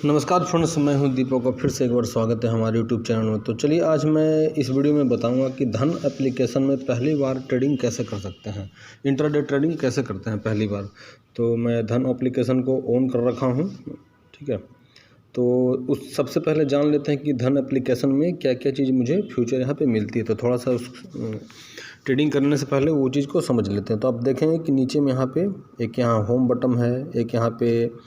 नमस्कार फ्रेंड्स, मैं हूं दीपक और फिर से एक बार स्वागत है हमारे यूट्यूब चैनल में। तो चलिए आज मैं इस वीडियो में बताऊंगा कि धन एप्लीकेशन में पहली बार ट्रेडिंग कैसे कर सकते हैं, इंट्राडे ट्रेडिंग कैसे करते हैं पहली बार। तो मैं धन एप्लीकेशन को ऑन कर रखा हूं, ठीक है। तो उस सबसे पहले जान लेते हैं कि धन एप्लीकेशन में क्या क्या चीज़ मुझे फ्यूचर यहाँ पर मिलती है। तो थोड़ा सा उस ट्रेडिंग करने से पहले वो चीज़ को समझ लेते हैं। तो आप देखेंगे कि नीचे में यहाँ पर एक यहाँ होम बटन है, एक यहाँ पर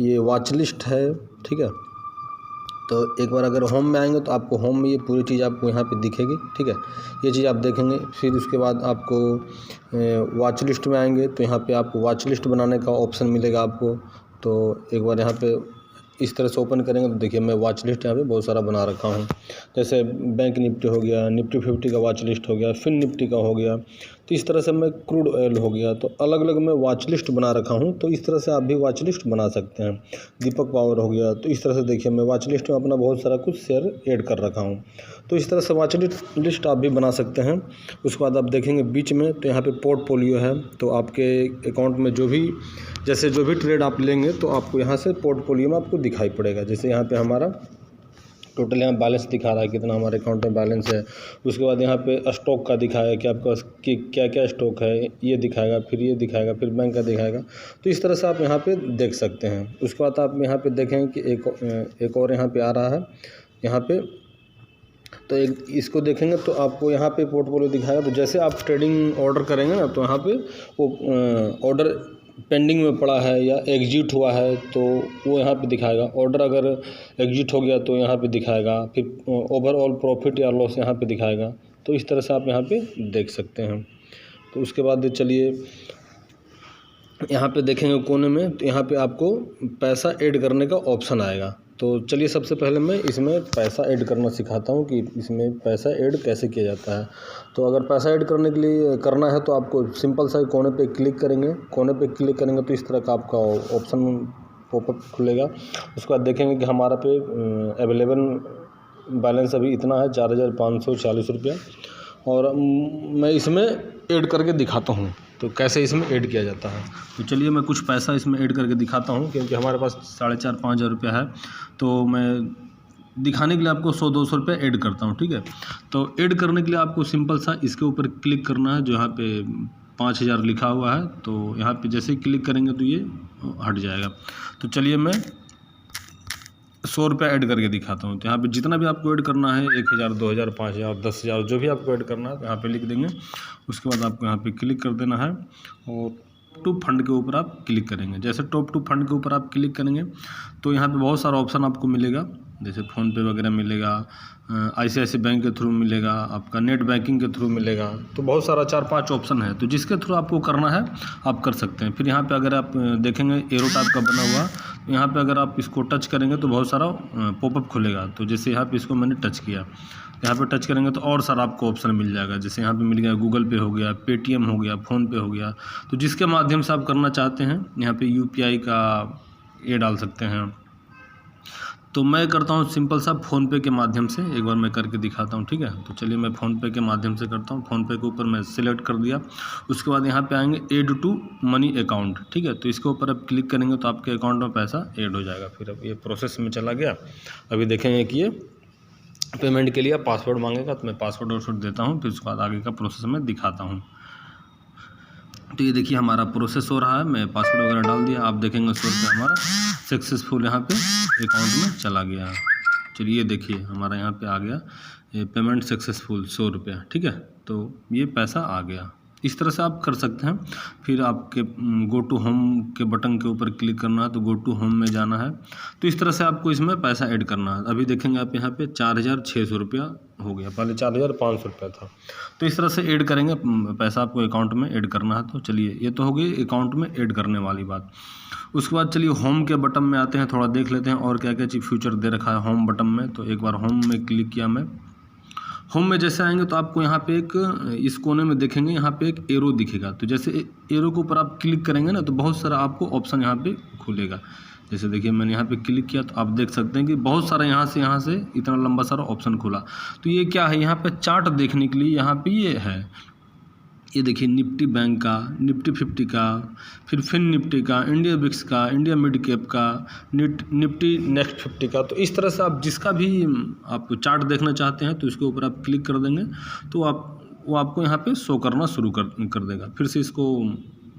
ये वॉच लिस्ट है, ठीक है। तो एक बार अगर होम में आएंगे तो आपको होम में ये पूरी चीज़ आपको यहाँ पे दिखेगी, ठीक है। ये चीज़ आप देखेंगे। फिर उसके बाद आपको वॉच लिस्ट में आएंगे तो यहाँ पे आपको वॉच लिस्ट बनाने का ऑप्शन मिलेगा आपको। तो एक बार यहाँ पे इस तरह से ओपन करेंगे तो देखिए मैं वॉच लिस्ट यहाँ पे बहुत सारा बना रखा हूँ। जैसे बैंक निफ्टी हो गया, निफ्टी 50 का वॉच लिस्ट हो गया, फिन निफ्टी का हो गया। तो इस तरह से मैं क्रूड ऑयल हो गया, तो अलग अलग मैं वॉच लिस्ट बना रखा हूँ। तो इस तरह से आप भी वॉच लिस्ट बना सकते हैं। दीपक पावर हो गया, तो इस तरह से देखिए मैं वॉच लिस्ट में अपना बहुत सारा कुछ शेयर ऐड कर रखा हूँ। तो इस तरह से वॉच लिस्ट आप भी बना सकते हैं। उसके बाद आप देखेंगे बीच में तो यहाँ पे पोर्टफोलियो है। तो आपके अकाउंट में जो भी ट्रेड आप लेंगे तो आपको यहाँ से पोर्टफोलियो में आपको दिखाई पड़ेगा। जैसे यहाँ पे हमारा टोटल यहाँ बैलेंस दिखा रहा है, कितना हमारे अकाउंट में बैलेंस है। उसके बाद यहाँ पे स्टॉक का दिखाएगा कि आपका क्या क्या स्टॉक है, ये दिखाएगा, फिर ये दिखाएगा, फिर बैंक का दिखाएगा। तो इस तरह से आप यहाँ पे देख सकते हैं। उसके बाद आप यहाँ पे देखेंगे कि एक और यहाँ पे आ रहा है यहाँ पे। तो एक इसको देखेंगे तो आपको यहाँ पे पोर्टफोलियो दिखाएगा। तो जैसे आप ट्रेडिंग ऑर्डर करेंगे ना तो यहाँ पे वो ऑर्डर पेंडिंग में पड़ा है या एग्जिट हुआ है तो वो यहाँ पे दिखाएगा। ऑर्डर अगर एग्जिट हो गया तो यहाँ पे दिखाएगा। फिर ओवरऑल प्रॉफिट या लॉस यहाँ पे दिखाएगा। तो इस तरह से आप यहाँ पे देख सकते हैं। तो उसके बाद चलिए यहाँ पे देखेंगे कोने में, तो यहाँ पे आपको पैसा ऐड करने का ऑप्शन आएगा। तो चलिए सबसे पहले मैं इसमें पैसा ऐड करना सिखाता हूँ कि इसमें पैसा ऐड कैसे किया जाता है। तो अगर पैसा ऐड करने के लिए करना है तो आपको सिंपल सा कोने पे क्लिक करेंगे। कोने पे क्लिक करेंगे तो इस तरह का आपका ऑप्शन पॉपअप खुलेगा। उसके बाद देखेंगे कि हमारा पे अवेलेबल बैलेंस अभी इतना है 4540 रुपया। और मैं इसमें ऐड करके दिखाता हूँ तो कैसे इसमें ऐड किया जाता है। तो चलिए मैं कुछ पैसा इसमें ऐड करके दिखाता हूँ, क्योंकि हमारे पास 4500-5000 रुपया है। तो मैं दिखाने के लिए आपको 100-200 रुपये ऐड करता हूँ, ठीक है। तो ऐड करने के लिए आपको सिंपल सा इसके ऊपर क्लिक करना है, जो यहाँ पे 5000 लिखा हुआ है। तो यहाँ पे जैसे ही क्लिक करेंगे तो ये हट जाएगा। तो चलिए मैं 100 रुपया ऐड करके दिखाता हूँ। तो यहाँ पे जितना भी आपको ऐड करना है 1000, 2000, 5000, 10,000 जो भी आपको ऐड करना है तो यहाँ पे लिख देंगे। उसके बाद आपको यहाँ पे क्लिक कर देना है और टू फंड के ऊपर आप क्लिक करेंगे। जैसे टॉप टू फंड के ऊपर आप क्लिक करेंगे तो यहाँ पे बहुत सारा ऑप्शन आपको मिलेगा। जैसे फ़ोनपे वगैरह मिलेगा, ICICI बैंक के थ्रू मिलेगा, आपका नेट बैंकिंग के थ्रू मिलेगा। तो बहुत सारा 4-5 ऑप्शन है। तो जिसके थ्रू आपको करना है आप कर सकते हैं। फिर यहाँ पे अगर आप देखेंगे एरो टाइप का बना हुआ, तो यहाँ पे अगर आप इसको टच करेंगे तो बहुत सारा पॉपअप खुलेगा। तो जैसे यहाँ पे इसको मैंने टच किया, यहाँ पे टच करेंगे तो और सारा आपको ऑप्शन मिल जाएगा। जैसे यहाँ पे मिल गया गूगल पे हो गया, पेटीएम हो गया, फ़ोनपे हो गया। तो जिसके माध्यम से आप करना चाहते हैं यहाँ पे UPI का ये डाल सकते हैं। तो मैं करता हूँ सिंपल सा फ़ोनपे के माध्यम से। एक बार मैं करके दिखाता हूँ, ठीक है। तो चलिए मैं फ़ोनपे के माध्यम से करता हूँ। फ़ोनपे के ऊपर मैं सिलेक्ट कर दिया। उसके बाद यहाँ पे आएंगे ऐड टू मनी अकाउंट, ठीक है। तो इसके ऊपर आप क्लिक करेंगे तो आपके अकाउंट में पैसा ऐड हो जाएगा। फिर अब ये प्रोसेस में चला गया। अभी देखेंगे कि ये पेमेंट के लिए पासवर्ड मांगेगा, तो मैं पासवर्ड वासवर्ड देता हूँ। फिर उसके बाद आगे का प्रोसेस मैं दिखाता हूँ। तो ये देखिए हमारा प्रोसेस हो रहा है। मैं पासवर्ड वगैरह डाल दिया। आप देखेंगे 100 रुपया हमारा सक्सेसफुल यहाँ पे अकाउंट में चला गया। चलिए ये देखिए हमारा यहाँ पे आ गया ये पेमेंट सक्सेसफुल 100 रुपया, ठीक है। तो ये पैसा आ गया। इस तरह से आप कर सकते हैं। फिर आपके गो टू होम के बटन के ऊपर क्लिक करना है, तो गो टू होम में जाना है। तो इस तरह से आपको इसमें पैसा ऐड करना है। अभी देखेंगे आप यहाँ पे 4600 रुपया हो गया, पहले 4500 रुपया था। तो इस तरह से ऐड करेंगे पैसा, आपको अकाउंट में ऐड करना है। तो चलिए ये तो हो गई अकाउंट में ऐड करने वाली बात। उसके बाद चलिए होम के बटन में आते हैं, थोड़ा देख लेते हैं और क्या क्या चीज़ फ्यूचर दे रखा है होम बटन में। तो एक बार होम में क्लिक किया मैं। होम में जैसे आएंगे तो आपको यहाँ पे एक इस कोने में देखेंगे यहाँ पे एक एरो दिखेगा। तो जैसे एरो के ऊपर आप क्लिक करेंगे ना तो बहुत सारा आपको ऑप्शन यहाँ पे खुलेगा। जैसे देखिए मैंने यहाँ पे क्लिक किया तो आप देख सकते हैं कि बहुत सारा यहाँ से इतना लंबा सारा ऑप्शन खुला। तो ये क्या है, यहाँ पे चार्ट देखने के लिए यहाँ पे ये है। ये देखिए निफ्टी बैंक का, निफ्टी 50 का, फिर फिन निफ्टी का, इंडिया बिक्स का, इंडिया मिड कैप का, निफ्टी नेक्स्ट 50 का। तो इस तरह से आप जिसका भी आप चार्ट देखना चाहते हैं तो इसके ऊपर आप क्लिक कर देंगे तो वो आपको यहाँ पे शो करना शुरू कर देगा। फिर से इसको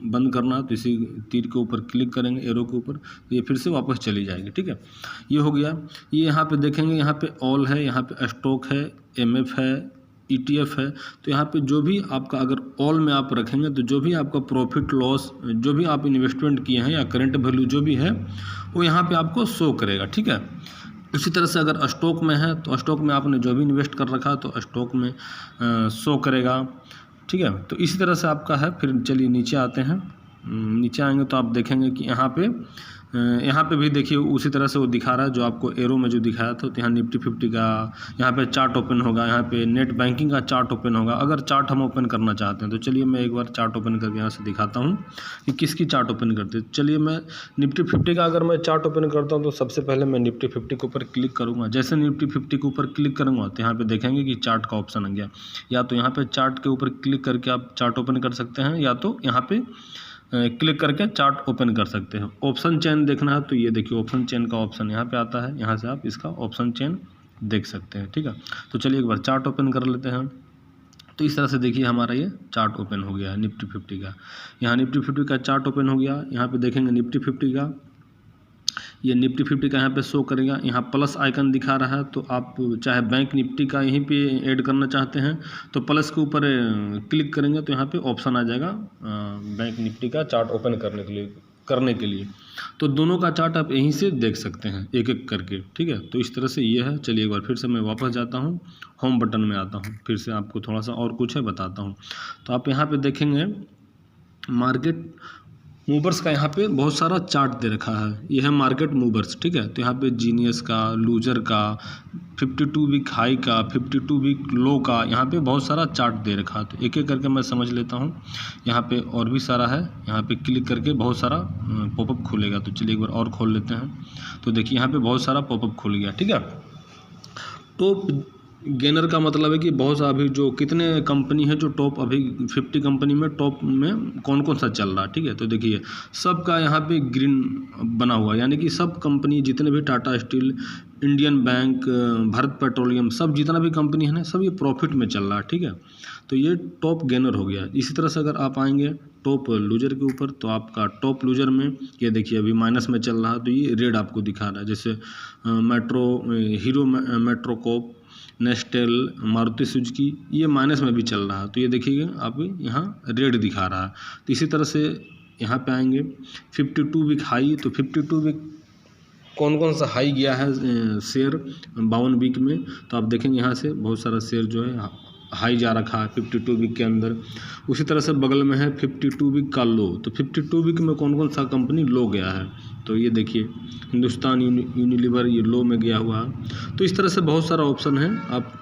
बंद करना है तो इसी तीर के ऊपर क्लिक करेंगे, एरो के ऊपर, तो ये फिर से वापस चली जाएगी। ठीक है, ये हो गया। ये यहाँ पे देखेंगे, यहाँ पे ऑल है, यहाँ पे स्टॉक है, एमएफ है, ETF है। तो यहाँ पे जो भी आपका अगर ऑल में आप रखेंगे तो जो भी आपका प्रॉफिट लॉस, जो भी आप इन्वेस्टमेंट किए हैं या करंट वैल्यू जो भी है वो यहाँ पे आपको शो करेगा। ठीक है, उसी तरह से अगर स्टॉक में है तो स्टॉक में आपने जो भी इन्वेस्ट कर रखा है तो स्टॉक में शो करेगा। ठीक है, तो इसी तरह से आपका है। फिर चलिए नीचे आते हैं। नीचे आएंगे तो आप देखेंगे कि यहाँ पे भी देखिए उसी तरह से वो दिखा रहा है जो आपको एरो में जो दिखाया था। तो यहाँ निफ्टी 50 का यहाँ पे चार्ट ओपन होगा, यहाँ पे नेट बैंकिंग का चार्ट ओपन होगा। अगर चार्ट हम ओपन करना चाहते हैं तो चलिए मैं एक बार चार्ट ओपन करके यहाँ से दिखाता हूँ कि किसकी चार्ट ओपन करते हैं। चलिए मैं निफ्टी 50 का अगर मैं चार्ट ओपन करता हूँ तो सबसे पहले मैं निफ्टी 50 के ऊपर क्लिक करूँगा। जैसे निफ्टी 50 के ऊपर क्लिक करूँगा तो यहाँ पर देखेंगे कि चार्ट का ऑप्शन आ गया। या तो यहाँ पर चार्ट के ऊपर क्लिक करके आप चार्ट ओपन कर सकते हैं, या तो यहाँ पर क्लिक करके चार्ट ओपन कर सकते हैं। ऑप्शन चेन देखना है तो ये देखिए ऑप्शन चेन का ऑप्शन यहाँ पे आता है, यहाँ से आप इसका ऑप्शन चेन देख सकते हैं। ठीक है, तो चलिए एक बार चार्ट ओपन कर लेते हैं। तो इस तरह से देखिए हमारा ये चार्ट ओपन हो गया है निफ्टी 50 का। यहाँ निफ्टी 50 का चार्ट ओपन हो गया। यहाँ पे देखेंगे निफ्टी 50 का, ये निफ्टी 50 का यहाँ पे शो करेगा। यहाँ प्लस आइकन दिखा रहा है तो आप चाहे बैंक निफ्टी का यहीं पे ऐड करना चाहते हैं तो प्लस के ऊपर क्लिक करेंगे तो यहाँ पे ऑप्शन आ जाएगा बैंक निफ्टी का चार्ट ओपन करने के लिए। तो दोनों का चार्ट आप यहीं से देख सकते हैं एक एक करके। ठीक है, तो इस तरह से ये है। चलिए एक बार फिर से मैं वापस जाता हूँ, होम बटन में आता हूँ, फिर से आपको थोड़ा सा और कुछ है बताता हूँ। तो आप यहाँ पे देखेंगे मार्केट मूवर्स का यहाँ पे बहुत सारा चार्ट दे रखा है। ये है मार्केट मूवर्स। ठीक है, तो यहाँ पे जीनियस का, लूजर का, 52 वीक हाई का, 52 वीक लो का, यहाँ पे बहुत सारा चार्ट दे रखा है। तो एक एक करके मैं समझ लेता हूँ। यहाँ पे और भी सारा है, यहाँ पे क्लिक करके बहुत सारा पॉपअप खुलेगा। तो चलिए एक बार और खोल लेते हैं। तो देखिए यहाँ पे बहुत सारा पॉपअप खुल गया। ठीक है, तो गेनर का मतलब है कि बहुत सा अभी जो कितने कंपनी है जो टॉप अभी 50 कंपनी में टॉप में कौन कौन सा चल रहा है। ठीक है, तो देखिए सबका यहाँ पे ग्रीन बना हुआ है, यानी कि सब कंपनी जितने भी Tata steel, Indian bank, Bharat petroleum, सब जितना भी कंपनी है ना सब ये प्रॉफिट में चल रहा है। ठीक है, तो ये टॉप गेनर हो गया। इसी तरह से अगर आप आएंगे टॉप लूजर के ऊपर तो आपका टॉप लूजर में ये देखिए अभी माइनस में चल रहा है तो ये रेड आपको दिखा रहा है। जैसे हीरो मेट्रोकॉप, नेस्टेल, मारुति सुजुकी, ये माइनस में भी चल रहा है। तो ये देखिए आप यहाँ रेड दिखा रहा है। तो इसी तरह से यहाँ पे आएंगे 52 वीक हाई। तो 52 वीक कौन कौन सा हाई गया है शेयर 52 वीक में, तो आप देखेंगे यहाँ से बहुत सारा शेयर जो है हाई जा रखा है 52 वीक के अंदर। उसी तरह से बगल में है 52 वीक का लो। तो 52 वीक में कौन कौन सा कंपनी लो गया है, तो ये देखिए हिंदुस्तान यूनिलीवर ये लो में गया हुआ है। तो इस तरह से बहुत सारा ऑप्शन है, आप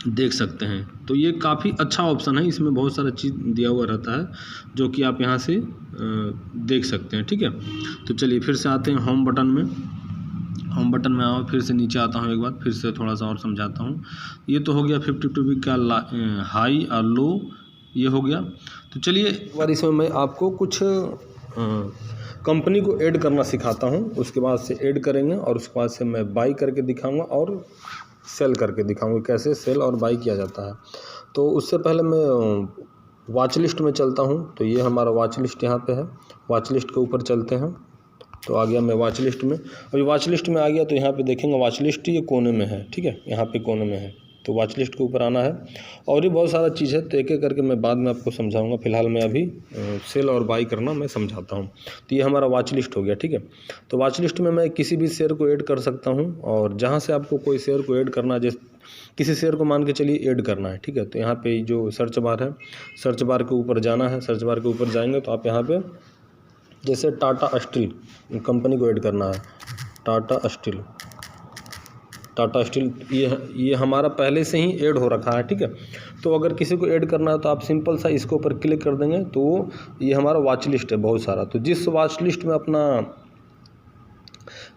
देख सकते हैं। तो ये काफ़ी अच्छा ऑप्शन है, इसमें बहुत सारा चीज़ दिया हुआ रहता है जो कि आप यहाँ से देख सकते हैं। ठीक है, तो चलिए फिर से आते हैं होम बटन में। होम बटन में आओ, फिर से नीचे आता हूँ, एक बार फिर से थोड़ा सा और समझाता हूँ। ये तो हो गया 52 वीक का हाई और लो, ये हो गया। तो चलिए एक बार इसमें मैं आपको कुछ कंपनी को ऐड करना सिखाता हूँ, उसके बाद से ऐड करेंगे और उसके बाद से मैं बाई करके दिखाऊंगा और सेल करके दिखाऊंगा कैसे सेल और बाई किया जाता है। तो उससे पहले मैं वॉच लिस्ट में चलता हूँ। तो ये हमारा वॉच लिस्ट यहाँ पे है, वॉच लिस्ट के ऊपर चलते हैं। तो आ गया मैं वॉच लिस्ट में। अभी वॉच लिस्ट में आ गया तो यहाँ पे देखेंगे वॉच लिस्ट ये कोने में है। ठीक है, यहाँ पे कोने में है, तो वॉच लिस्ट के ऊपर आना है। और भी बहुत सारा चीज़ है, तो एक एक करके मैं बाद में आपको समझाऊंगा। फिलहाल मैं अभी सेल और बाई करना मैं समझाता हूँ। तो ये हमारा वॉच लिस्ट हो गया। ठीक है, तो वॉच लिस्ट में मैं किसी भी शेयर को ऐड कर सकता हूँ, और जहाँ से आपको कोई शेयर को ऐड करना है, जैसे किसी शेयर को मान के चलिए ऐड करना है। ठीक है, तो यहाँ पे जो सर्च बार है, सर्च बार के ऊपर जाना है। सर्च बार के ऊपर जाएंगे तो आप यहाँ पे जैसे टाटा स्टील कंपनी को ऐड करना है, टाटा स्टील ये हमारा पहले से ही ऐड हो रखा है। ठीक है, तो अगर किसी को ऐड करना है तो आप सिंपल सा इसके ऊपर क्लिक कर देंगे तो ये हमारा वॉच लिस्ट है बहुत सारा। तो जिस वॉच लिस्ट में अपना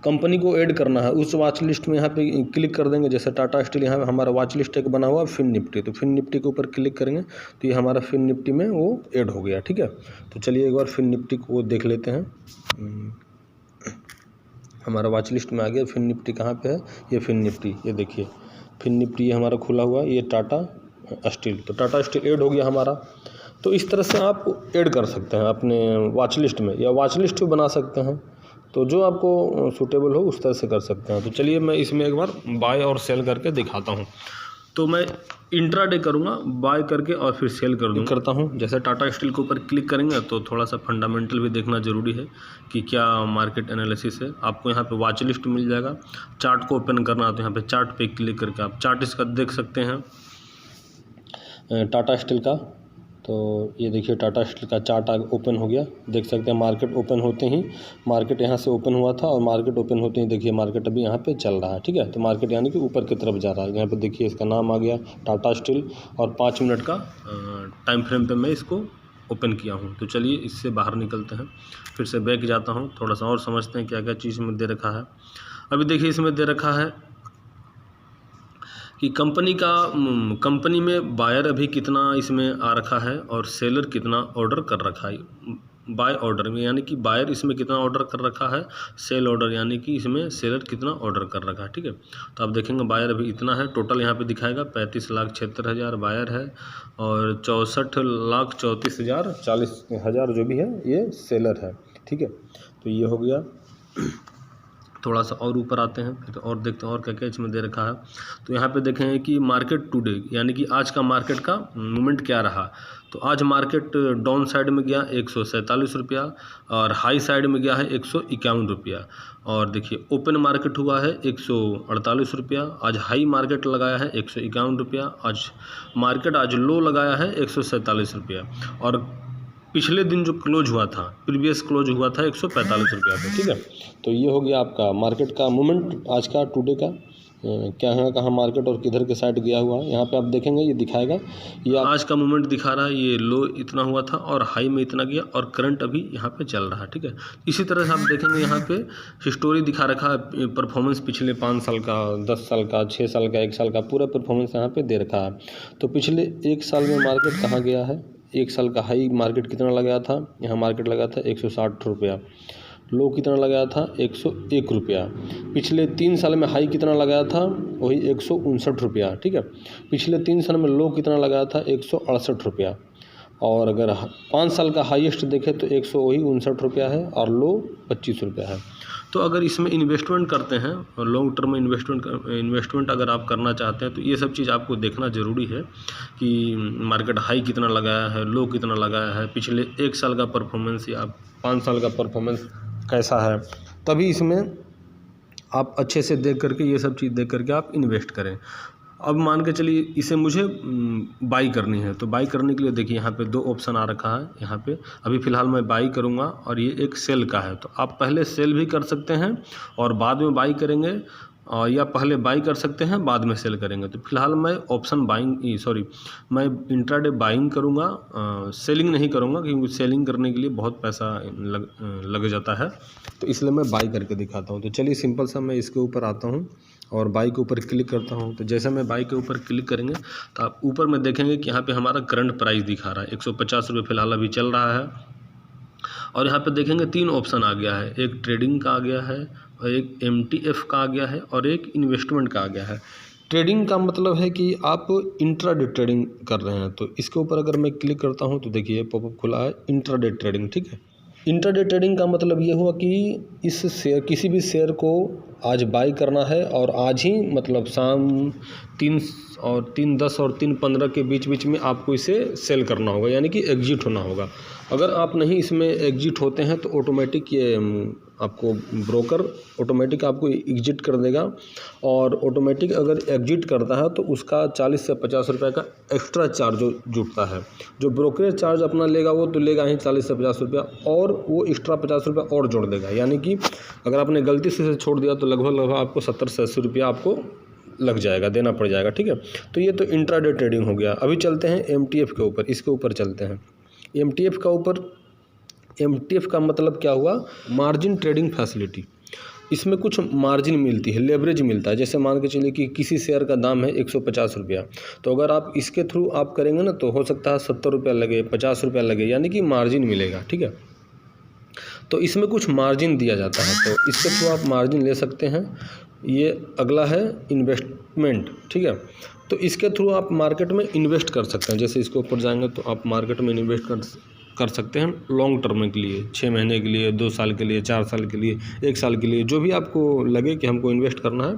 कंपनी को ऐड करना है उस वॉच लिस्ट में यहाँ पे क्लिक कर देंगे। जैसे टाटा स्टील यहाँ हमारा वॉच लिस्ट एक बना हुआ फिन निफ्टी, तो फिन निफ्टी के ऊपर क्लिक करेंगे तो ये हमारा फिन निफ्टी में वो ऐड हो गया। ठीक है, तो चलिए एक बार फिन निफ्टी को देख लेते हैं। हमारा वॉच लिस्ट में आ गया। फिन निफ्टी कहाँ पे है, ये फिन निफ्टी, ये देखिए फिन निफ्टी ये हमारा खुला हुआ है, ये टाटा स्टील, तो टाटा स्टील ऐड हो गया हमारा। तो इस तरह से आप ऐड कर सकते हैं अपने वॉच लिस्ट में, या वॉच लिस्ट भी बना सकते हैं, तो जो आपको सूटेबल हो उस तरह से कर सकते हैं। तो चलिए मैं इसमें एक बार बाय और सेल करके दिखाता हूँ। तो मैं इंट्राडे करूँगा, बाय करके और फिर सेल करता हूँ। जैसे टाटा स्टील के ऊपर क्लिक करेंगे तो थोड़ा सा फंडामेंटल भी देखना ज़रूरी है कि क्या मार्केट एनालिसिस है। आपको यहाँ पे वॉच लिस्ट मिल जाएगा। चार्ट को ओपन करना है तो यहाँ पे चार्ट पे क्लिक करके आप चार्ट इसका देख सकते हैं टाटा स्टील का। तो ये देखिए टाटा स्टील का चार्ट ओपन हो गया, देख सकते हैं। मार्केट ओपन होते ही, मार्केट यहाँ से ओपन हुआ था और मार्केट ओपन होते ही देखिए मार्केट अभी यहाँ पे चल रहा है। ठीक है, तो मार्केट यानी कि ऊपर की तरफ जा रहा है। यहाँ पे देखिए इसका नाम आ गया टाटा स्टील और 5 मिनट का टाइम फ्रेम पे मैं इसको ओपन किया हूँ। तो चलिए इससे बाहर निकलते हैं, फिर से बैक जाता हूँ, थोड़ा सा और समझते हैं क्या क्या चीज़ में दे रखा है। अभी देखिए इसमें दे रखा है कि कंपनी में बायर अभी कितना इसमें आ रखा है और सेलर कितना ऑर्डर कर रखा है। बाय ऑर्डर में यानी कि बायर इसमें कितना ऑर्डर कर रखा है, सेल ऑर्डर यानी कि इसमें सेलर कितना ऑर्डर कर रखा है। ठीक है, तो आप देखेंगे बायर अभी इतना है, टोटल यहाँ पे दिखाएगा 35,76,000 बायर है और 64,34,000 40,000 जो भी है ये सेलर है। ठीक है, तो ये हो गया। थोड़ा सा और ऊपर आते हैं फिर और देखते हैं और क्या क्या इसमें दे रखा है। तो यहाँ पे देखें कि मार्केट टुडे यानी कि आज का मार्केट का मूवमेंट क्या रहा। तो आज मार्केट डाउन साइड में गया 147 रुपया और हाई साइड में गया है 151 रुपया। और देखिए ओपन मार्केट हुआ है 148 रुपया, आज हाई मार्केट लगाया है 151 रुपया, आज मार्केट आज लो लगाया है 147 रुपया और पिछले दिन जो क्लोज हुआ था, प्रीवियस क्लोज हुआ था 145 रुपया पे। ठीक है, तो ये हो गया आपका मार्केट का मूवमेंट आज का टुडे का। क्या है, कहाँ मार्केट और किधर के साइड गया हुआ है। यहाँ पे आप देखेंगे ये दिखाएगा, ये आज का मूवमेंट दिखा रहा है। ये लो इतना हुआ था और हाई में इतना गया और करंट अभी यहाँ पे चल रहा है। ठीक है, इसी तरह से आप देखेंगे यहाँ पे हिस्टोरी दिखा रखा है, परफॉर्मेंस पिछले 5 साल का, 10 साल का, 6 साल का, 1 साल का पूरा परफॉर्मेंस यहाँ पे दे रखा है। तो पिछले 1 साल में मार्केट कहाँ गया है, 1 साल का हाई मार्केट कितना लगाया था, यहाँ मार्केट लगा था 160 रुपया, लो कितना लगाया था 101 रुपया। पिछले 3 साल में हाई कितना लगाया था, वही 159 रुपया। ठीक है, पिछले 3 साल में लो कितना लगाया था 168 रुपया। और अगर 5 साल का हाईएस्ट देखें तो 159 रुपया है और लो 25 रुपया है। तो अगर इसमें इन्वेस्टमेंट करते हैं और लॉन्ग टर्म में इन्वेस्टमेंट अगर आप करना चाहते हैं तो ये सब चीज़ आपको देखना ज़रूरी है कि मार्केट हाई कितना लगाया है, लो कितना लगाया है, पिछले 1 साल का परफॉर्मेंस या 5 साल का परफॉर्मेंस कैसा है, तभी इसमें आप अच्छे से देख करके ये सब चीज़ देख करके आप इन्वेस्ट करें। अब मान के चलिए इसे मुझे बाई करनी है, तो बाई करने के लिए देखिए यहाँ पे 2 ऑप्शन आ रखा है। यहाँ पे अभी फ़िलहाल मैं बाई करूँगा और ये एक सेल का है, तो आप पहले सेल भी कर सकते हैं और बाद में बाई करेंगे, या पहले बाई कर सकते हैं बाद में सेल करेंगे। तो फिलहाल मैं ऑप्शन मैं इंट्राडे बाइंग करूँगा, सेलिंग नहीं करूँगा क्योंकि सेलिंग करने के लिए बहुत पैसा लग जाता है, तो इसलिए मैं बाई करके दिखाता हूँ। तो चलिए सिंपल सा मैं इसके ऊपर आता हूँ और बाई के ऊपर क्लिक करता हूँ। तो जैसे मैं बाई के ऊपर क्लिक करेंगे तो आप ऊपर में देखेंगे कि यहाँ पे हमारा करंट प्राइस दिखा रहा है 150 रुपये फिलहाल अभी चल रहा है। और यहाँ पे देखेंगे 3 ऑप्शन आ गया है, एक ट्रेडिंग का आ गया है और एक MTF का आ गया है और एक इन्वेस्टमेंट का आ गया है। ट्रेडिंग का मतलब है कि आप इंट्राडे ट्रेडिंग कर रहे हैं, तो इसके ऊपर अगर मैं क्लिक करता हूँ तो देखिए पॉपअप खुला है इंट्राडे ट्रेडिंग। ठीक है, इंट्राडे ट्रेडिंग का मतलब ये हुआ कि इस शेयर किसी भी शेयर को आज बाई करना है और आज ही मतलब शाम 3:10 और 3:15 के बीच में आपको इसे सेल करना होगा, यानी कि एग्जिट होना होगा। अगर आप नहीं इसमें एग्जिट होते हैं तो ऑटोमेटिक ये आपको ब्रोकर ऑटोमेटिक आपको एग्जिट कर देगा, और ऑटोमेटिक अगर एग्जिट करता है तो उसका 40 से 50 रुपये का एक्स्ट्रा चार्ज जुटता है। जो ब्रोकरेज चार्ज अपना लेगा वो तो लेगा ही 40 से 50 रुपया, और वो एक्स्ट्रा 50 रुपया और जोड़ देगा, यानी कि अगर आपने गलती से छोड़ दिया तो लगभग आपको 70 से 80 रुपया आपको लग जाएगा, देना पड़ जाएगा। ठीक है, तो ये तो इंट्राडे ट्रेडिंग हो गया। अभी चलते हैं MTF के ऊपर, इसके ऊपर चलते हैं। MTF का मतलब क्या हुआ, मार्जिन ट्रेडिंग फैसिलिटी। इसमें कुछ मार्जिन मिलती है, लेवरेज मिलता है। जैसे मान के चलिए कि किसी शेयर का दाम है 150 रुपया, तो अगर आप इसके थ्रू आप करेंगे ना तो हो सकता है 70 रुपया लगे, 50 रुपया लगे, यानी कि मार्जिन मिलेगा, ठीक है। तो इसमें कुछ मार्जिन दिया जाता है, तो इसके थ्रू आप मार्जिन ले सकते हैं। ये अगला है इन्वेस्टमेंट, ठीक है। तो इसके थ्रू आप मार्केट में इन्वेस्ट कर सकते हैं। जैसे इसके ऊपर जाएंगे तो आप मार्केट में इन्वेस्ट कर सकते हैं लॉन्ग टर्म के लिए, 6 महीने के लिए, 2 साल के लिए, 4 साल के लिए, 1 साल के लिए, जो भी आपको लगे कि हमको इन्वेस्ट करना है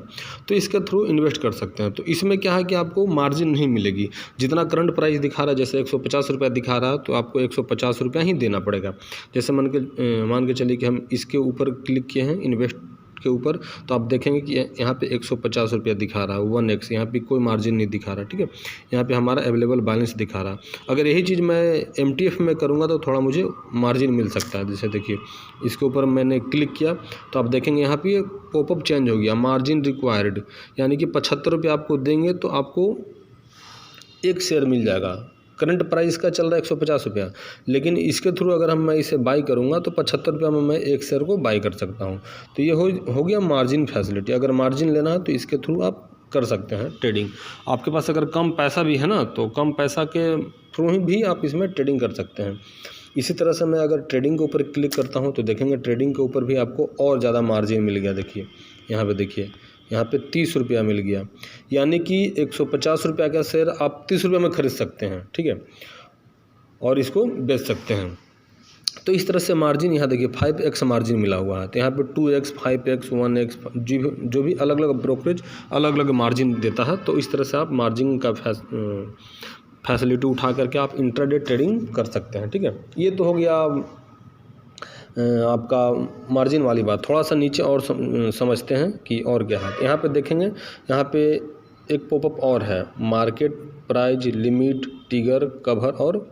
तो इसके थ्रू इन्वेस्ट कर सकते हैं। तो इसमें क्या है कि आपको मार्जिन नहीं मिलेगी। जितना करंट प्राइस दिखा रहा है, जैसे 150 रुपया दिखा रहा है तो आपको 150 रुपया ही देना पड़ेगा। जैसे मान के चलिए कि हम इसके ऊपर क्लिक किए हैं इन्वेस्ट के ऊपर, तो आप देखेंगे कि यहाँ पे 150 रुपया दिखा रहा है 1x, यहाँ पे कोई मार्जिन नहीं दिखा रहा, ठीक है। यहाँ पे हमारा अवेलेबल बैलेंस दिखा रहा। अगर यही चीज़ मैं MTF में करूँगा तो थोड़ा मुझे मार्जिन मिल सकता है। जैसे देखिए इसके ऊपर मैंने क्लिक किया तो आप देखेंगे यहाँ पे पॉपअप चेंज हो गया, मार्जिन रिक्वायर्ड, यानी कि 75 रुपया आपको देंगे तो आपको एक शेयर मिल जाएगा। करंट प्राइस का चल रहा है 150 रुपया, लेकिन इसके थ्रू अगर मैं इसे बाई करूंगा तो 75 रुपया में मैं एक शेयर को बाई कर सकता हूं। तो ये हो गया मार्जिन फैसिलिटी। अगर मार्जिन लेना है तो इसके थ्रू आप कर सकते हैं ट्रेडिंग। आपके पास अगर कम पैसा भी है ना तो कम पैसा के थ्रू ही भी आप इसमें ट्रेडिंग कर सकते हैं। इसी तरह से मैं अगर ट्रेडिंग के ऊपर क्लिक करता हूँ तो देखेंगे ट्रेडिंग के ऊपर भी आपको और ज़्यादा मार्जिन मिल गया। देखिए यहाँ पे, देखिए यहाँ पे 30 रुपया मिल गया, यानी कि 150 रुपया का शेयर आप 30 रुपये में खरीद सकते हैं, ठीक है, और इसको बेच सकते हैं। तो इस तरह से मार्जिन यहाँ देखिए 5x मार्जिन मिला हुआ है। तो यहाँ पे 2x, 5x, 1x जो भी अलग अलग ब्रोकरेज अलग अलग मार्जिन देता है। तो इस तरह से आप मार्जिन का फैसिलिटी उठा करके आप इंट्राडे ट्रेडिंग कर सकते हैं, ठीक है। ये तो हो गया आपका मार्जिन वाली बात। थोड़ा सा नीचे और समझते हैं कि और क्या है। यहाँ पे देखेंगे, यहाँ पे एक पॉपअप और है, market price, limit, trigger, cover और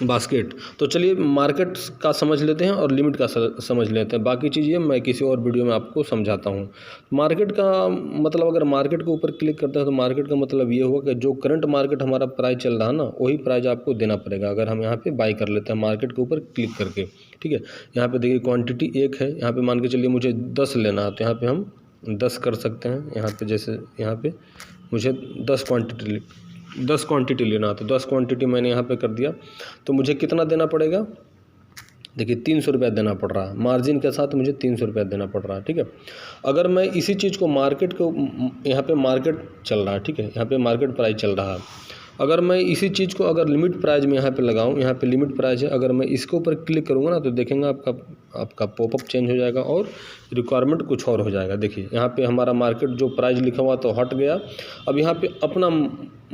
बास्केट। तो चलिए मार्केट का समझ लेते हैं और लिमिट का समझ लेते हैं। बाकी चीज़ें मैं किसी और वीडियो में आपको समझाता हूँ। मार्केट का मतलब, अगर मार्केट के ऊपर क्लिक करते हैं तो मार्केट का मतलब ये होगा कि जो करंट मार्केट हमारा प्राइस चल रहा है ना, वही प्राइस आपको देना पड़ेगा। अगर हम यहाँ पे बाई कर लेते हैं मार्केट के ऊपर क्लिक करके, ठीक है। यहाँ पे देखिए क्वांटिटी 1 है, यहाँ पे मान के चलिए मुझे 10 लेना है तो यहाँ पे हम 10 कर सकते हैं। यहाँ पे जैसे यहाँ पे मुझे 10 क्वांटिटी लेना, तो 10 क्वांटिटी मैंने यहाँ पे कर दिया। तो मुझे कितना देना पड़ेगा, देखिए 300 रुपया देना पड़ रहा है, मार्जिन के साथ मुझे 300 रुपया देना पड़ रहा है, ठीक है। अगर मैं इसी चीज़ को मार्केट को, यहाँ पे मार्केट चल रहा है, ठीक है, यहाँ पे मार्केट प्राइस चल रहा है, अगर मैं इसी चीज़ को अगर लिमिट प्राइस में यहाँ पे लगाऊँ, यहाँ पे लिमिट प्राइस है, अगर मैं इसके ऊपर क्लिक करूँगा ना तो देखेंगे आपका पॉपअप चेंज हो जाएगा और रिक्वायरमेंट कुछ और हो जाएगा। देखिए यहाँ पे हमारा मार्केट जो प्राइस लिखा हुआ तो हट गया। अब यहाँ पे अपना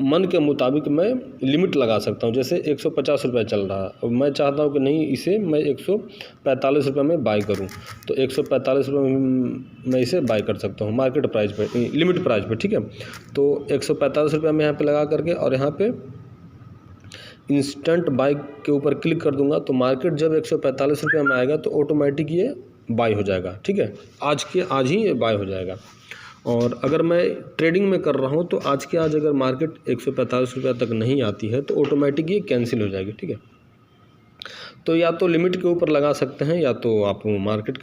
मन के मुताबिक मैं लिमिट लगा सकता हूँ। जैसे 150 रुपया चल रहा है, अब मैं चाहता हूँ कि नहीं, इसे मैं 145 रुपये में बाई करूँ, तो 145 रुपये में मैं इसे बाई कर सकता हूँ मार्केट प्राइस पे, लिमिट प्राइस पे, ठीक है। तो 145 रुपया में यहाँ पे लगा करके और यहाँ पे इंस्टेंट बाई के ऊपर क्लिक कर दूंगा तो मार्केट जब 145 रुपये में आएगा तो ऑटोमेटिक ये बाई हो जाएगा, ठीक है। आज ही ये बाई हो जाएगा। और अगर मैं ट्रेडिंग में कर रहा हूँ तो आज के आज अगर मार्केट 145 रुपया तक नहीं आती है तो ऑटोमेटिक ये कैंसिल हो जाएगी, ठीक है। तो या तो लिमिट के ऊपर लगा सकते हैं या तो आप मार्केट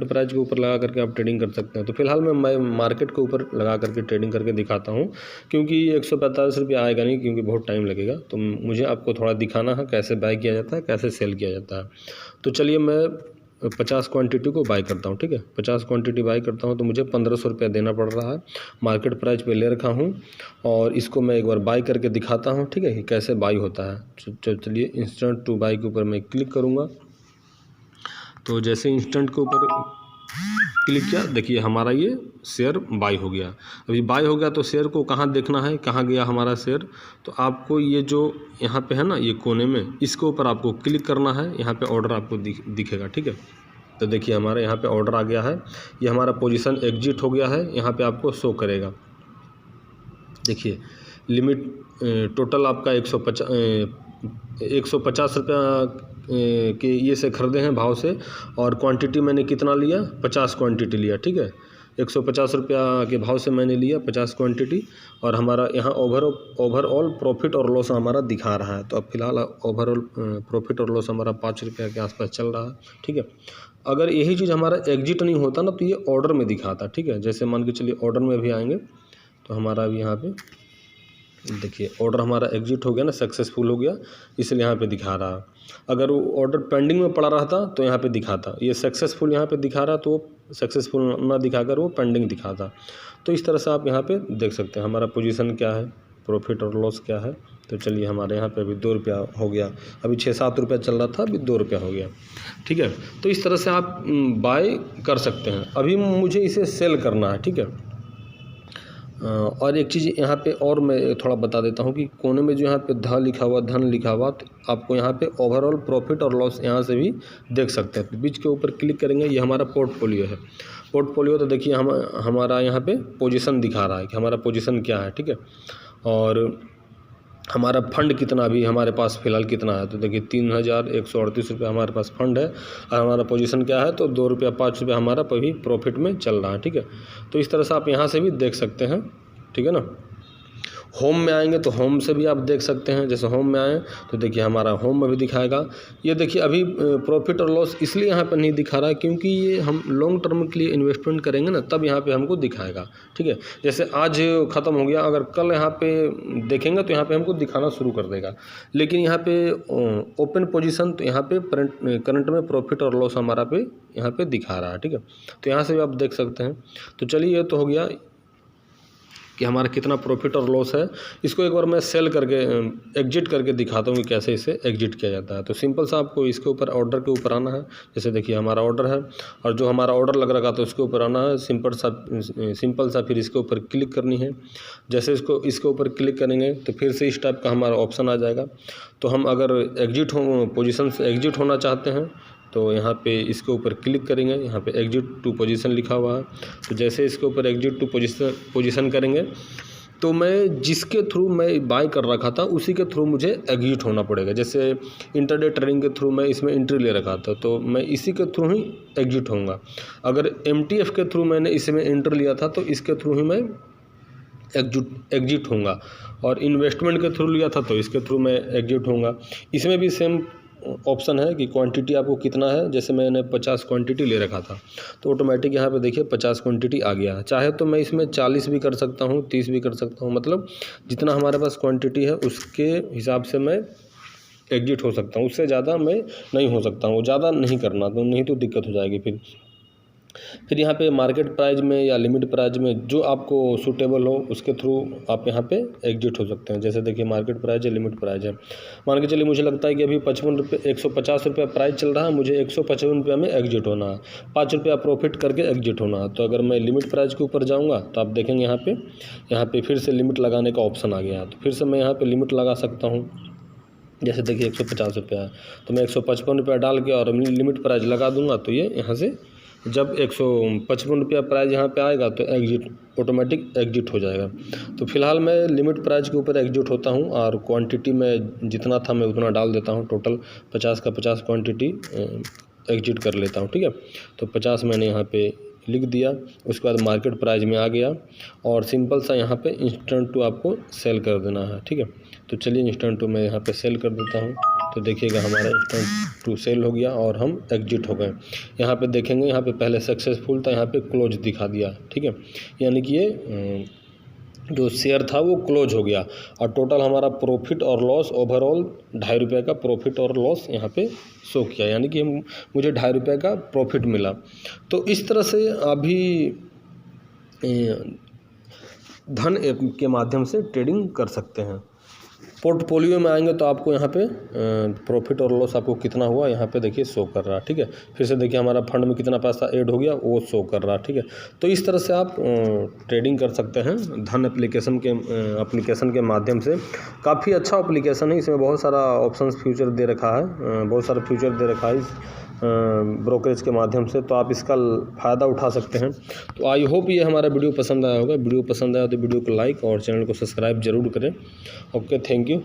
प्राइस के ऊपर लगा करके आप ट्रेडिंग कर सकते हैं। तो फिलहाल मैं मार्केट के ऊपर लगा करके ट्रेडिंग करके दिखाता हूँ, क्योंकि 145 रुपया आएगा नहीं, क्योंकि बहुत टाइम लगेगा। तो मुझे आपको थोड़ा दिखाना है कैसे बाई किया जाता है, कैसे सेल किया जाता है। तो चलिए मैं 50 क्वांटिटी को बाई करता हूँ, ठीक है। 50 क्वांटिटी बाई करता हूँ तो मुझे 1500 रुपया देना पड़ रहा है, मार्केट प्राइस पे ले रखा हूँ। और इसको मैं एक बार बाई करके दिखाता हूँ, ठीक है, कि कैसे बाई होता है। चलिए इंस्टेंट टू बाई के ऊपर मैं क्लिक करूँगा। तो जैसे इंस्टेंट के ऊपर क्लिक किया, देखिए हमारा ये शेयर बाई हो गया। अभी बाई हो गया तो शेयर को कहाँ देखना है, कहाँ गया हमारा शेयर, तो आपको ये जो यहाँ पे है ना, ये कोने में, इसके ऊपर आपको क्लिक करना है। यहाँ पे ऑर्डर आपको दिखेगा, ठीक है। तो देखिए हमारे यहाँ पे ऑर्डर आ गया है, ये हमारा पोजीशन एग्जिट हो गया है, यहाँ पे आपको शो करेगा। देखिए लिमिट टोटल आपका 150 रुपया के ये से ख़रीदे हैं भाव से, और क्वांटिटी मैंने कितना लिया, 50 क्वांटिटी लिया, ठीक है। 150 रुपया के भाव से मैंने लिया 50 क्वांटिटी, और हमारा यहाँ ओवरऑल प्रॉफिट और लॉस हमारा दिखा रहा है। तो अब फिलहाल ओवरऑल प्रॉफिट और लॉस हमारा 5 रुपया के आसपास चल रहा है, ठीक है। अगर यही चीज़ हमारा एग्जिट नहीं होता ना तो ये ऑर्डर में दिखाता, ठीक है। जैसे मान के चलिए ऑर्डर में भी आएंगे तो हमारा अभी यहाँ पे देखिए ऑर्डर हमारा एग्जिट हो गया ना, सक्सेसफुल हो गया, इसलिए यहाँ पे दिखा रहा है। अगर वो ऑर्डर पेंडिंग में पड़ा रहता तो यहाँ पे दिखाता, ये सक्सेसफुल यहाँ पे दिखा रहा तो सक्सेसफुल ना दिखाकर वो पेंडिंग दिखाता। तो इस तरह से आप यहाँ पे देख सकते हैं हमारा पोजीशन क्या है, प्रॉफिट और लॉस क्या है। तो चलिए हमारे यहाँ पे अभी 2 रुपया हो गया, अभी 6-7 रुपया चल रहा था, अभी 2 रुपया हो गया, ठीक है। तो इस तरह से आप बाय कर सकते हैं। अभी मुझे इसे सेल करना है, ठीक है। और एक चीज़ यहाँ पे और मैं थोड़ा बता देता हूँ कि कोने में जो यहाँ पे धन लिखा हुआ तो आपको यहाँ पे ओवरऑल प्रॉफिट और लॉस यहाँ से भी देख सकते हैं। तो बीच के ऊपर क्लिक करेंगे, ये हमारा पोर्टफोलियो है। पोर्टफोलियो तो देखिए हमारा यहाँ पे पोजीशन दिखा रहा है कि हमारा पोजीशन क्या है, ठीक है। और हमारा फंड कितना अभी हमारे पास फ़िलहाल कितना है, तो देखिए 3138 रुपये हमारे पास फंड है, और हमारा पोजीशन क्या है तो 2 रुपया 5 रुपया हमारा अभी प्रॉफिट में चल रहा है, ठीक है। तो इस तरह से आप यहाँ से भी देख सकते हैं, ठीक है ना। होम में आएंगे तो होम से भी आप देख सकते हैं। जैसे होम में आए तो देखिए हमारा होम में भी दिखाएगा। ये देखिए अभी प्रॉफिट और लॉस इसलिए यहाँ पर नहीं दिखा रहा है क्योंकि ये हम लॉन्ग टर्म के लिए इन्वेस्टमेंट करेंगे ना, तब यहाँ पे हमको दिखाएगा, ठीक है। जैसे आज ख़त्म हो गया, अगर कल यहाँ पे देखेंगे तो यहाँ पे हमको दिखाना शुरू कर देगा। लेकिन यहाँ पे ओपन पोजीशन तो यहाँ पे करंट में प्रॉफिट और लॉस हमारा पे यहाँ पे दिखा रहा है, ठीक है। तो यहाँ से भी आप देख सकते हैं। तो चलिए ये तो हो गया कि हमारा कितना प्रॉफिट और लॉस है। इसको एक बार मैं सेल करके एग्जिट करके दिखाता हूँ कि कैसे इसे एग्जिट किया जाता है। तो सिंपल सा आपको इसके ऊपर ऑर्डर के ऊपर आना है। जैसे देखिए हमारा ऑर्डर है और जो हमारा ऑर्डर लग रखा तो उसके ऊपर आना है, सिंपल सा फिर इसके ऊपर क्लिक करनी है। जैसे इसके ऊपर क्लिक करेंगे तो फिर से इस टाइप का हमारा ऑप्शन आ जाएगा। तो हम अगर पोजीशन से एग्जिट होना चाहते हैं तो यहाँ पे इसके ऊपर क्लिक करेंगे, यहाँ पे एग्जिट टू पोजीशन लिखा हुआ है। तो जैसे इसके ऊपर एग्जिट टू पोजीशन करेंगे तो मैं जिसके थ्रू मैं बाय कर रखा था उसी के थ्रू मुझे एग्जिट होना पड़ेगा। जैसे इंटरडे ट्रेडिंग के थ्रू मैं इसमें एंट्री ले रखा था तो मैं इसी के थ्रू ही एग्जिट होऊंगा। अगर MTF के थ्रू मैंने इसमें एंट्री लिया था तो इसके थ्रू ही मैं एग्जिट होऊंगा, और इन्वेस्टमेंट के थ्रू लिया था तो इसके थ्रू मैं एग्जिट होऊंगा। इसमें भी सेम ऑप्शन है कि क्वांटिटी आपको कितना है। जैसे मैंने 50 क्वांटिटी ले रखा था तो ऑटोमेटिक यहाँ पे देखिए 50 क्वांटिटी आ गया। चाहे तो मैं इसमें 40 भी कर सकता हूँ, 30 भी कर सकता हूँ, मतलब जितना हमारे पास क्वांटिटी है उसके हिसाब से मैं एग्जिट हो सकता हूँ। उससे ज़्यादा मैं नहीं हो सकता हूँ, ज़्यादा नहीं करना, तो नहीं तो दिक्कत हो जाएगी। फिर यहाँ पे मार्केट प्राइस में या लिमिट प्राइस में जो आपको सूटेबल हो उसके थ्रू आप यहाँ पे एग्जिट हो सकते हैं। जैसे देखिए मार्केट प्राइस है, लिमिट प्राइस है। मान के चलिए मुझे लगता है कि अभी 150 रुपये प्राइस चल रहा है, मुझे 155 रुपये में एग्जिट होना है, 5 रुपया प्रॉफिट करके एग्जिट होना है। तो अगर मैं लिमिट प्राइस के ऊपर जाऊँगा तो आप देखेंगे यहाँ पे फिर से लिमिट लगाने का ऑप्शन आ गया। तो फिर से मैं यहाँ पर लिमिट लगा सकता हूँ। जैसे देखिए 150 रुपया है तो मैं 155 रुपया डाल के और लिमिट प्राइस लगा दूंगा। तो ये यहाँ से जब 155 रुपया प्राइस यहाँ पे आएगा तो ऑटोमेटिक एग्जिट हो जाएगा। तो फिलहाल मैं लिमिट प्राइस के ऊपर एग्जिट होता हूँ और क्वांटिटी में जितना था मैं उतना डाल देता हूँ। टोटल 50 का 50 क्वांटिटी एग्जिट कर लेता हूँ, ठीक है। तो 50 मैंने यहाँ पे लिख दिया। उसके बाद मार्केट प्राइस में आ गया और सिंपल सा यहाँ पे इंस्टेंट टू आपको सेल कर देना है, ठीक है। तो चलिए इंस्टेंट टू मैं यहाँ पे सेल कर देता हूँ। तो देखिएगा हमारा इंस्टेंट टू सेल हो गया और हम एग्जिट हो गए। यहाँ पे देखेंगे यहाँ पे पहले सक्सेसफुल था, यहाँ पे क्लोज दिखा दिया, ठीक है। यानी कि ये जो शेयर था वो क्लोज हो गया और टोटल हमारा प्रॉफिट और लॉस ओवरऑल 2.5 रुपये का प्रॉफिट और लॉस यहाँ पे शो किया, यानी कि मुझे 2.5 रुपये का प्रॉफिट मिला। तो इस तरह से अभी धन ऐप के माध्यम से ट्रेडिंग कर सकते हैं। पोर्टफोलियो में आएंगे तो आपको यहाँ पे प्रॉफिट और लॉस आपको कितना हुआ यहाँ पे देखिए शो कर रहा है, ठीक है। फिर से देखिए हमारा फंड में कितना पैसा ऐड हो गया वो शो कर रहा है, ठीक है। तो इस तरह से आप ट्रेडिंग कर सकते हैं धन एप्लीकेशन के माध्यम से। काफ़ी अच्छा एप्लीकेशन है, इसमें बहुत सारा ऑप्शंस फ्यूचर दे रखा है, बहुत सारा फ्यूचर दे रखा है इस ब्रोकरेज के माध्यम से, तो आप इसका फ़ायदा उठा सकते हैं। तो आई होप ये हमारा वीडियो पसंद आया होगा। वीडियो पसंद आया तो वीडियो को लाइक और चैनल को सब्सक्राइब जरूर करें। Okay, thank you.